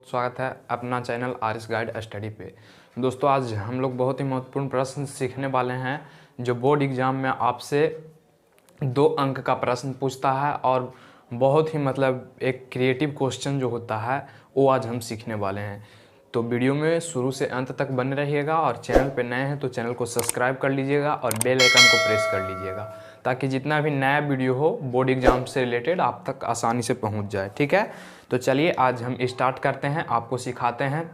स्वागत है अपना चैनल आरिस गाइड स्टडी पे। दोस्तों आज हम लोग बहुत ही महत्वपूर्ण प्रश्न सीखने वाले हैं जो बोर्ड एग्ज़ाम में आपसे 2 अंक का प्रश्न पूछता है और बहुत ही एक क्रिएटिव क्वेश्चन जो होता है वो आज हम सीखने वाले हैं। तो वीडियो में शुरू से अंत तक बने रहिएगा और चैनल पे नए हैं तो चैनल को सब्सक्राइब कर लीजिएगा और बेल आइकन को प्रेस कर लीजिएगा ताकि जितना भी नया वीडियो हो बोर्ड एग्ज़ाम से रिलेटेड आप तक आसानी से पहुंच जाए। ठीक है, तो चलिए आज हम स्टार्ट करते हैं, आपको सिखाते हैं।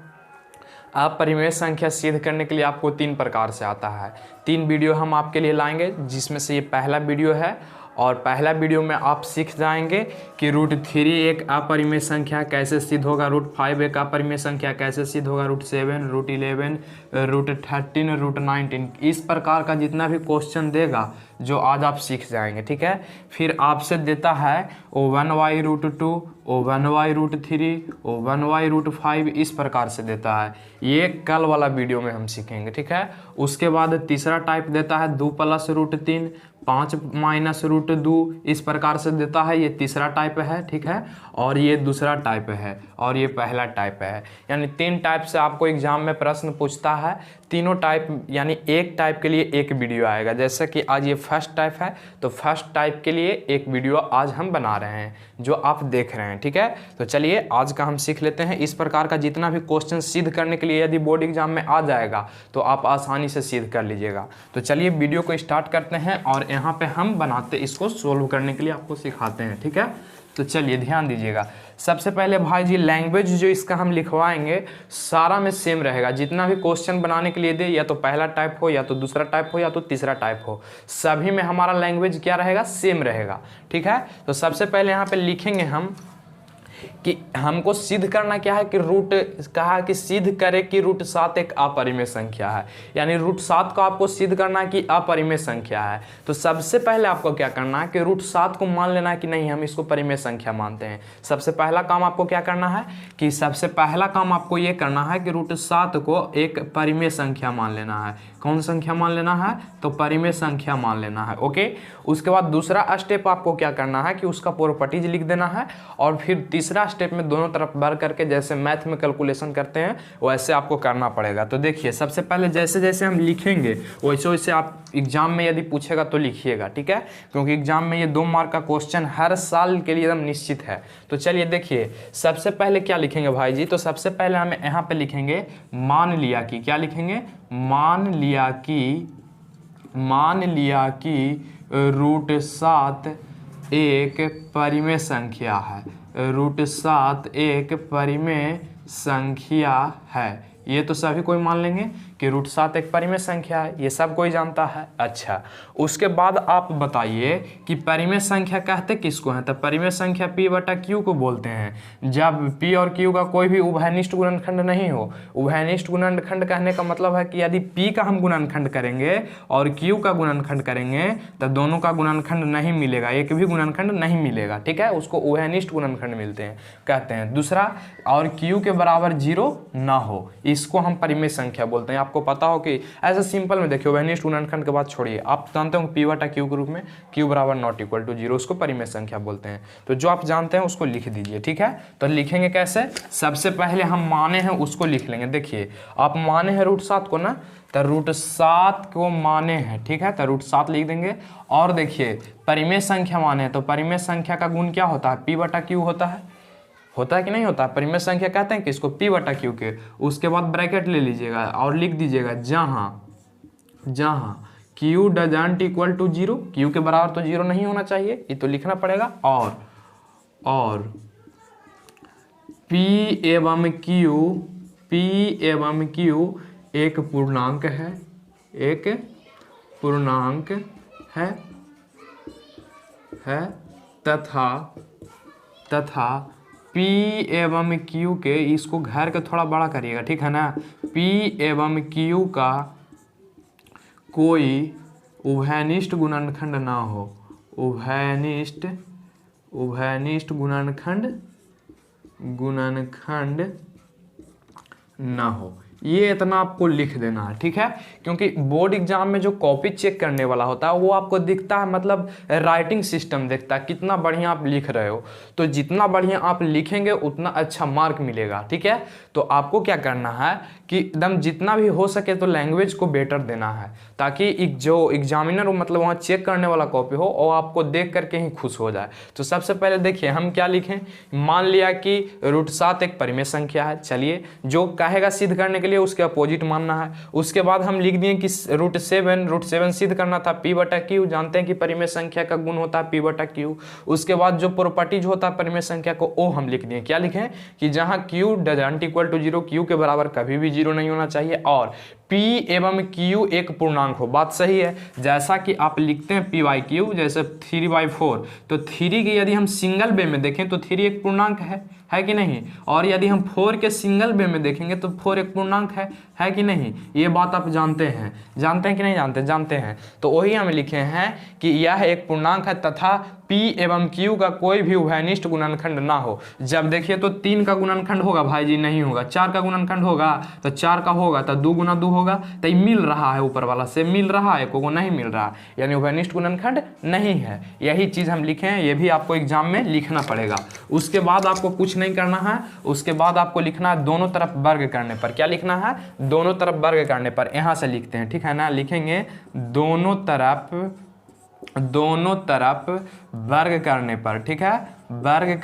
अपरिमेय संख्या सिद्ध करने के लिए आपको 3 प्रकार से आता है। 3 वीडियो हम आपके लिए लाएंगे जिसमें से ये पहला वीडियो है और पहला वीडियो में आप सीख जाएंगे कि √3 एक अपरिमेय संख्या कैसे सिद्ध होगा, √5 एक अपरिमेय संख्या कैसे सिद्ध होगा, √7, √11, √13, √19 इस प्रकार का जितना भी क्वेश्चन देगा जो आज आप सीख जाएंगे। ठीक है, फिर आपसे देता है O1y√2, O1y√3, O1y√5 इस प्रकार से देता है। ये कल वाला वीडियो में हम सीखेंगे। ठीक है, उसके बाद तीसरा टाइप देता है 2 + √3, 5 - √2 इस प्रकार से देता है। ये तीसरा टाइप है। ठीक है, और ये दूसरा टाइप है और ये पहला टाइप है। यानी 3 टाइप से आपको एग्जाम में प्रश्न पूछता है। तीनों टाइप यानी एक टाइप के लिए एक वीडियो आएगा। जैसे कि आज ये फर्स्ट टाइप है तो फर्स्ट टाइप के लिए एक वीडियो आज हम बना रहे हैं जो आप देख रहे हैं। ठीक है, तो चलिए आज का हम सीख लेते हैं। इस प्रकार का जितना भी क्वेश्चन सिद्ध करने के लिए यदि बोर्ड एग्जाम में आ जाएगा तो आप आसानी से सिद्ध कर लीजिएगा। तो चलिए वीडियो को स्टार्ट करते हैं और यहाँ पे हम बनाते इसको सोल्व करने के लिए आपको सिखाते हैं। ठीक है, तो चलिए ध्यान दीजिएगा। सबसे पहले भाई जी लैंग्वेज जो इसका हम लिखवाएंगे सारा में सेम रहेगा। जितना भी क्वेश्चन बनाने के लिए दे या तो पहला टाइप हो या तो दूसरा टाइप हो या तो तीसरा टाइप हो, सभी में हमारा लैंग्वेज क्या रहेगा, सेम रहेगा। ठीक है, तो सबसे पहले यहाँ पे लिखेंगे हम कि हमको सिद्ध करना क्या है कि कहा कि सिद्ध करे कि √7 एक अपरिमेय संख्या है। यानी √7 को आपको सिद्ध करना है कि अपरिमेय संख्या है। तो सबसे पहले आपको क्या करना है कि √7 को मान लेना है कि नहीं हम इसको परिमेय संख्या मानते हैं। सबसे पहला काम आपको क्या करना है कि सबसे पहला काम आपको ये करना है कि √7 को एक परिमेय संख्या मान लेना है। कौन संख्या मान लेना है, तो परिमेय संख्या मान लेना है। ओके, उसके बाद दूसरा स्टेप आपको क्या करना है कि उसका प्रॉपर्टीज लिख देना है और फिर तीसरा स्टेप में दोनों तरफ भर करके जैसे मैथ में कैलकुलेशन करते हैं वैसे आपको करना पड़ेगा। तो देखिए सबसे पहले जैसे जैसे हम लिखेंगे वैसे वैसे आप एग्जाम में यदि पूछेगा तो लिखिएगा। ठीक है, क्योंकि एग्जाम में ये 2 मार्क का क्वेश्चन हर साल के लिए एकदम निश्चित है। तो चलिए देखिए सबसे पहले क्या लिखेंगे भाई जी, तो सबसे पहले हम यहाँ पे लिखेंगे मान लिया कि, क्या लिखेंगे, मान लिया कि √7 एक परिमेय संख्या है। √7 एक परिमेय संख्या है। ये तो सभी कोई मान लेंगे कि √7 एक परिमेय संख्या है, ये सब कोई जानता है। अच्छा, उसके बाद आप बताइए कि परिमेय संख्या कहते किसको हैं, तो परिमेय संख्या P/Q को बोलते हैं। जब P और Q का कोई भी उभयनिष्ठ गुणनखंड नहीं हो। उभयनिष्ठ गुणनखंड कहने का मतलब है कि यदि P का हम गुणनखंड करेंगे और Q का गुणनखंड करेंगे तो दोनों का गुणनखंड नहीं मिलेगा, एक भी गुणनखंड नहीं मिलेगा। ठीक है, उसको उभयनिष्ठ गुणनखंड मिलते हैं कहते हैं। दूसरा, और Q के बराबर 0 ना हो, इसको हम परिमेय संख्या बोलते हैं। आपको पता हो कि ऐसे सिंपल में देखिए उभयनिष्ठ गुणनखंड के बाद छोड़िए, आप जानते हो P/Q के रूप में Q बराबर ≠ 0 उसको परिमेय संख्या बोलते हैं। तो जो आप जानते हैं उसको लिख दीजिए। ठीक है, तो लिखेंगे कैसे, सबसे पहले हम माने हैं उसको लिख लेंगे। देखिए आप माने हैं √7 को ना, तो √7 को माने हैं। ठीक है, तो √7 लिख देंगे। और देखिए परिमेय संख्या माने हैं तो परिमेय संख्या का गुण क्या होता है, P/Q होता है कि नहीं होता है। परिमेय संख्या कहते हैं कि इसको P/Q के। उसके बाद ब्रैकेट ले लीजिएगा और लिख दीजिएगा जहां Q doesn't equal to 0, Q के बराबर तो 0 नहीं होना चाहिए, ये तो लिखना पड़ेगा। और P एवं Q एक पूर्णांक है तथा P एवं Q के, इसको घर के थोड़ा बड़ा करिएगा। ठीक है ना, P एवं Q का कोई उभयनिष्ठ गुणनखंड ना हो, उभयनिष्ठ गुणनखंड ना हो। ये इतना आपको लिख देना है, ठीक है। क्योंकि बोर्ड एग्जाम में जो कॉपी चेक करने वाला होता है वो आपको दिखता है, मतलब राइटिंग सिस्टम देखता है कितना बढ़िया आप लिख रहे हो। तो जितना बढ़िया आप लिखेंगे उतना अच्छा मार्क मिलेगा, ठीक है। तो आपको क्या करना है कि एकदम जितना भी हो सके तो लैंग्वेज को बेटर देना है, ताकि जो एग्जामिनर मतलब वहाँ चेक करने वाला कॉपी हो और आपको देख करके ही खुश हो जाए। तो सबसे पहले देखिए हम क्या लिखें। मान लिया कि √7 एक परिमेय संख्या है, चलिए जो कहेगा सिद्ध करने के लिए उसके अपोजिट मानना है। उसके बाद हम लिख दिए कि √7 सिद्ध करना था P/Q, जानते हैं कि परिमेय संख्या का गुण होता है P/Q। उसके बाद जो प्रॉपर्टीज होता है परिमेय संख्या को वो हम लिख दिए, क्या लिखें कि जहां Q doesn't equal to 0, Q के बराबर कभी भी 0 नहीं होना चाहिए और P एवं Q एक पूर्णांक हो। बात सही है, जैसा कि आप लिखते हैं P/Q जैसे 3/4, तो 3 की यदि हम सिंगल वे में देखें तो 3 एक पूर्णांक है कि नहीं। और यदि हम 4 के सिंगल वे में देखेंगे तो 4 एक पूर्णांक है कि नहीं। ये बात आप जानते हैं कि नहीं जानते हैं। तो वही हम लिखे हैं कि यह एक पूर्णांक है तथा P एवं Q का कोई भी उभयनिष्ठ गुणनखंड ना हो। जब देखिए तो 3 का गुणनखंड होगा भाई जी, नहीं होगा। 4 का गुणनखंड होगा तो 4 का होगा, तो 2 गुना 2 होगा, तो ये मिल रहा है, ऊपर वाला से मिल रहा है, को नहीं मिल रहा, यानी उभयनिष्ठ गुणनखंड नहीं है। यही चीज़ हम लिखे हैं, ये भी आपको एग्जाम में लिखना पड़ेगा। उसके बाद आपको कुछ नहीं करना है, उसके बाद आपको लिखना है दोनों तरफ वर्ग करने पर। क्या लिखना है? दोनों तरफ वर्ग करने पर। यहाँ से लिखते हैं, ठीक है ना, लिखेंगे दोनों तरफ वर्ग करने पर, ठीक है, वर्ग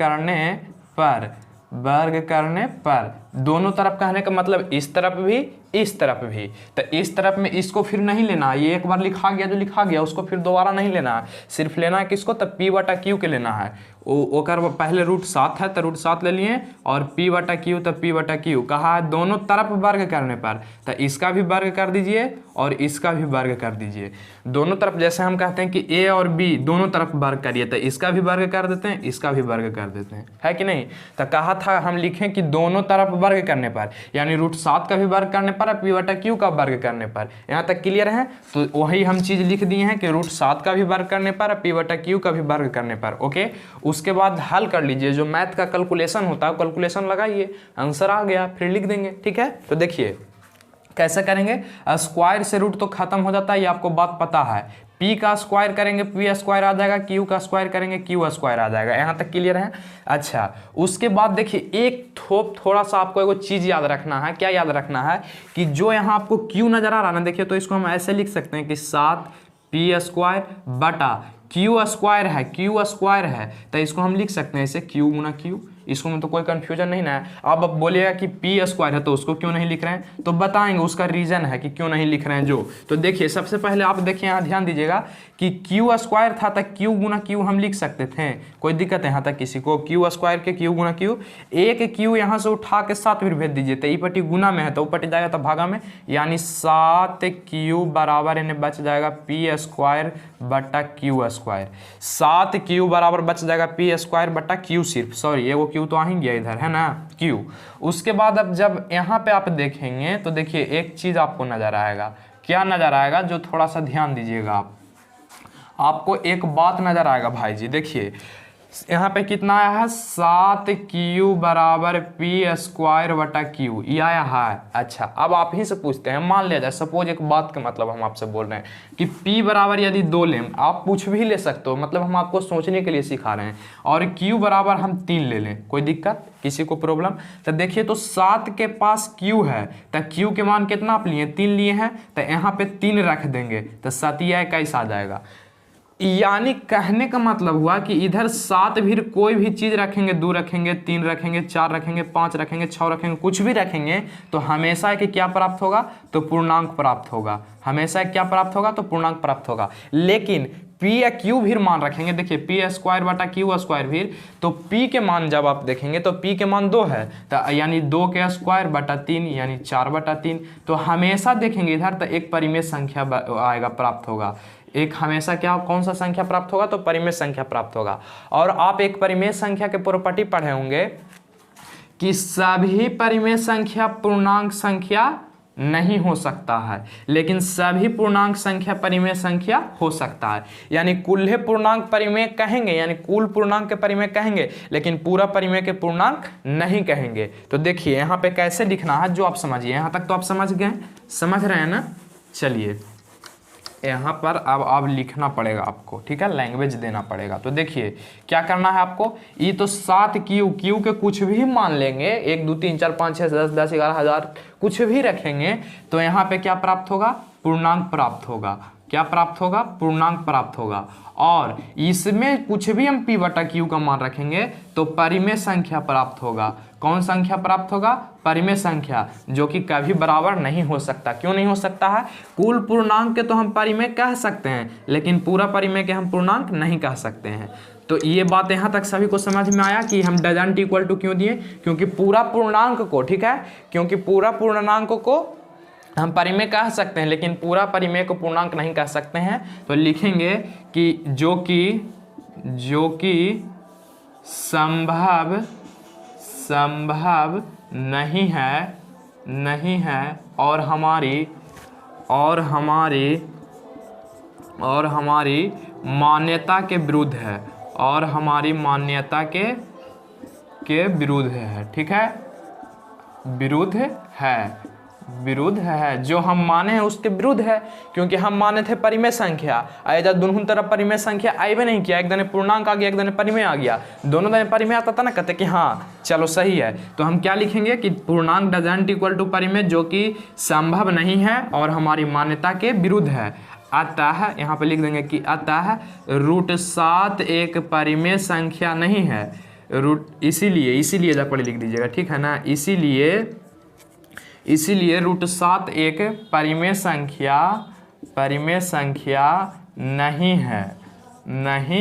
करने पर दोनों तरफ कहने का मतलब इस तरफ भी इस तरफ भी। तो इस तरफ में इसको फिर नहीं लेना, ये एक बार लिखा गया जो लिखा गया उसको फिर दोबारा नहीं लेना है, सिर्फ लेना है किसको, तो P/Q के लेना है। ओकर पहले √7 है तो √7 ले लिए और P/Q तो P/Q कहा है दोनों तरफ वर्ग करने पर, तो इसका भी वर्ग कर दीजिए और इसका भी वर्ग कर दीजिए। दोनों तरफ जैसे हम कहते हैं कि A और B दोनों तरफ वर्ग करिए, तो इसका भी वर्ग कर देते हैं, इसका भी वर्ग कर देते हैं, है कि नहीं। तो कहा था हम लिखें कि दोनों तरफ वर्ग करने पर, यानी √7 का भी वर्ग करने पर P/Q का वर्ग करने पर। यहाँ तक क्लियर है। तो वही हम चीज लिख दिए हैं कि √7 का भी वर्ग करने पर P/Q का भी वर्ग करने पर। ओके, उसके बाद हल कर लीजिए, जो मैथ का कैलकुलेशन होता है कैलकुलेशन लगाइए, आंसर आ गया फिर लिख देंगे, ठीक है। तो देखिए कैसे करेंगे, स्क्वायर से रूट तो खत्म हो जाता है, ये आपको बात पता है। P का स्क्वायर करेंगे P² आ जाएगा, Q का स्क्वायर करेंगे Q² आ जाएगा। यहाँ तक क्लियर है। अच्छा, उसके बाद देखिए एक थोड़ा सा आपको एगो चीज याद रखना है। क्या याद रखना है कि जो यहाँ आपको Q नजर आ रहा है ना, देखिए तो इसको हम ऐसे लिख सकते हैं कि 7P² बटा Q² है, तो इसको हम लिख सकते हैं इसे Q गुना Q। इसको में तो कोई कंफ्यूजन नहीं ना है। अब बोलिएगा कि P² है तो उसको क्यों नहीं लिख रहे हैं, तो बताएंगे उसका रीजन है कि क्यों नहीं लिख रहे हैं जो। तो देखिए सबसे पहले आप देखिए यहाँ ध्यान दीजिएगा कि Q² था तो Q गुना Q हम लिख सकते थे, कोई दिक्कत है यहाँ तक किसी को। Q² के Q गुना Q, एक Q यहाँ से उठा के 7 फिर भेज दीजिए, तो ई पट्टी गुना में है तो ऊपर जाएगा तो भागा में, यानी 7Q बराबर इन्हें बच जाएगा P² बटा Q²। 7Q बराबर बच जाएगा P² बटा Q, सिर्फ सॉरी एगो Q तो आ ही गया इधर, है ना, Q। उसके बाद अब जब यहाँ पे आप देखेंगे तो देखिए एक चीज आपको नजर आएगा। क्या नजर आएगा, जो थोड़ा सा ध्यान दीजिएगा आपको एक बात नजर आएगा भाई जी। देखिए यहाँ पे कितना आया है, 7Q बराबर P² बटा Q, ये आया है। अच्छा, अब आप ही से पूछते हैं, मान लिया जाए सपोज एक बात का मतलब हम आपसे बोल रहे हैं कि P बराबर यदि 2 लें, आप कुछ भी ले सकते हो, मतलब हम आपको सोचने के लिए सिखा रहे हैं, और Q बराबर हम 3 ले लें, कोई दिक्कत किसी को प्रॉब्लम। तो देखिए तो 7 के पास Q है तो Q के मान कितना आप लिए, 3 लिए हैं, तो यहाँ पे 3 रख देंगे तो 7×21 आ जाएगा। यानी कहने का मतलब हुआ कि इधर 7 भी कोई भी चीज रखेंगे, 2 रखेंगे, 3 रखेंगे, 4 रखेंगे, 5 रखेंगे, 6 रखेंगे, कुछ भी रखेंगे तो हमेशा कि क्या प्राप्त होगा, तो पूर्णांक प्राप्त होगा। हमेशा क्या प्राप्त होगा, तो पूर्णांक प्राप्त होगा। लेकिन P या Q भी मान रखेंगे, देखिए P² बटा Q² भी, तो P के मान जब आप देखेंगे तो P के मान 2 है, तो यानी 2 के स्क्वायर बटा 3 यानी 4/3। तो हमेशा देखेंगे इधर तो एक परिमेय संख्या आएगा, प्राप्त होगा। एक हमेशा क्या, कौन सा संख्या प्राप्त होगा, तो परिमेय संख्या प्राप्त होगा। और आप एक परिमेय संख्या के प्रॉपर्टी पढ़े होंगे कि सभी परिमेय संख्या पूर्णांक संख्या नहीं हो सकता है, लेकिन सभी पूर्णांक संख्या परिमेय संख्या हो सकता है। यानी कुल्हे पूर्णांक परिमेय कहेंगे, यानी कुल पूर्णांक के परिमेय कहेंगे, लेकिन पूरा परिमेय के पूर्णांक नहीं कहेंगे। तो देखिए यहाँ पे कैसे लिखना है जो आप समझिए। यहाँ तक तो आप समझ गए, समझ रहे हैं ना। चलिए यहाँ पर अब लिखना पड़ेगा आपको, ठीक है, लैंग्वेज देना पड़ेगा। तो देखिए क्या करना है आपको, ये तो 7 क्यू के कुछ भी मान लेंगे, 1 2 3 4 5 6 10 10 11 हज़ार कुछ भी रखेंगे, तो यहाँ पे क्या प्राप्त होगा, पूर्णांक प्राप्त होगा। क्या प्राप्त होगा, पूर्णांक प्राप्त होगा। और इसमें कुछ भी हम p बटा q का मान रखेंगे तो परिमेय संख्या प्राप्त होगा। कौन संख्या प्राप्त होगा, परिमेय संख्या, जो कि कभी बराबर नहीं हो सकता। क्यों नहीं हो सकता है, कुल पूर्णांक के तो हम परिमेय कह सकते हैं, लेकिन पूरा परिमेय के हम पूर्णांक नहीं कह सकते हैं। तो ये बात यहाँ तक सभी को समझ में आया कि हम डजंट इक्वल टू क्यों दिए, क्योंकि पूरा पूर्णांक को, ठीक है, क्योंकि पूरा पूर्णांक को हम परिमेय कह सकते हैं, लेकिन पूरा परिमेय को पूर्णांक नहीं कह सकते हैं। तो लिखेंगे कि जो कि संभव नहीं है और हमारी मान्यता के विरुद्ध है, और हमारी मान्यता के विरुद्ध है, ठीक है, विरुद्ध है, जो हम माने हैं उसके विरुद्ध है। क्योंकि हम माने थे परिमेय संख्या, आया दोनों तरफ परिमेय संख्या आए नहीं किया, एक दने पूर्णांक आ गया, एक दने परिमेय आ गया, दोनों दने परिमेय आता था ना, कहते कि हाँ चलो सही है। तो हम क्या लिखेंगे कि पूर्णांक डजंट इक्वल टू परिमेय, जो कि संभव नहीं है और हमारी मान्यता के विरुद्ध है। अतः यहाँ पे लिख देंगे कि अतः √7 एक परिमेय संख्या नहीं है। इसीलिए जा पढ़े लिख दीजिएगा, ठीक है ना, इसीलिए √7 एक परिमेय संख्या नहीं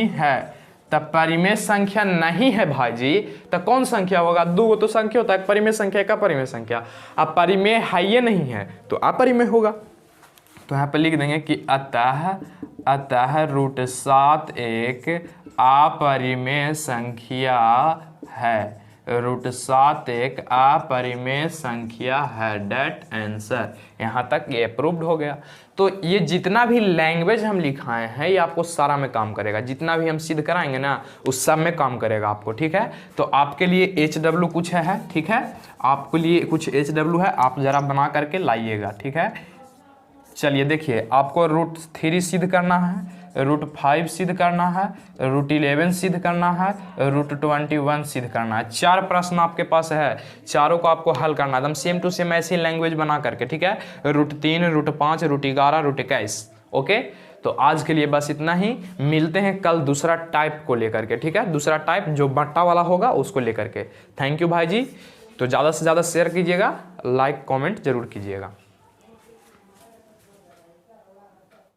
है। तब परिमेय संख्या नहीं है भाई जी, तो कौन संख्या होगा, 2 तो संख्या होता है, परिमेय संख्या का परिमेय संख्या। अब परिमेय है ये नहीं है तो अपरिमेय होगा। तो यहाँ पर लिख देंगे कि अतः √7 एक अपरिमेय संख्या है, √7 एक अपरिमेय संख्या है, डेट आंसर। यहाँ तक ये अप्रूव्ड हो गया। तो ये जितना भी लैंग्वेज हम लिखाए हैं ये आपको सारा में काम करेगा, जितना भी हम सिद्ध कराएंगे ना उस सब में काम करेगा आपको, ठीक है। तो आपके लिए HW कुछ है, ठीक है, आपके लिए कुछ HW है, आप जरा बना करके लाइएगा, ठीक है। चलिए देखिए, आपको √3 सिद्ध करना है, √5 सिद्ध करना है, √11 सिद्ध करना है, √21 सिद्ध करना है। 4 प्रश्न आपके पास है, चारों को आपको हल करना है एकदम सेम टू सेम ऐसी लैंग्वेज बना करके, ठीक है। √3, √5, √11, √21, ओके। तो आज के लिए बस इतना ही, मिलते हैं कल दूसरा टाइप को लेकर के, ठीक है, दूसरा टाइप जो बट्टा वाला होगा उसको लेकर के। थैंक यू भाई जी। तो ज़्यादा से ज़्यादा शेयर कीजिएगा, लाइक कॉमेंट जरूर कीजिएगा।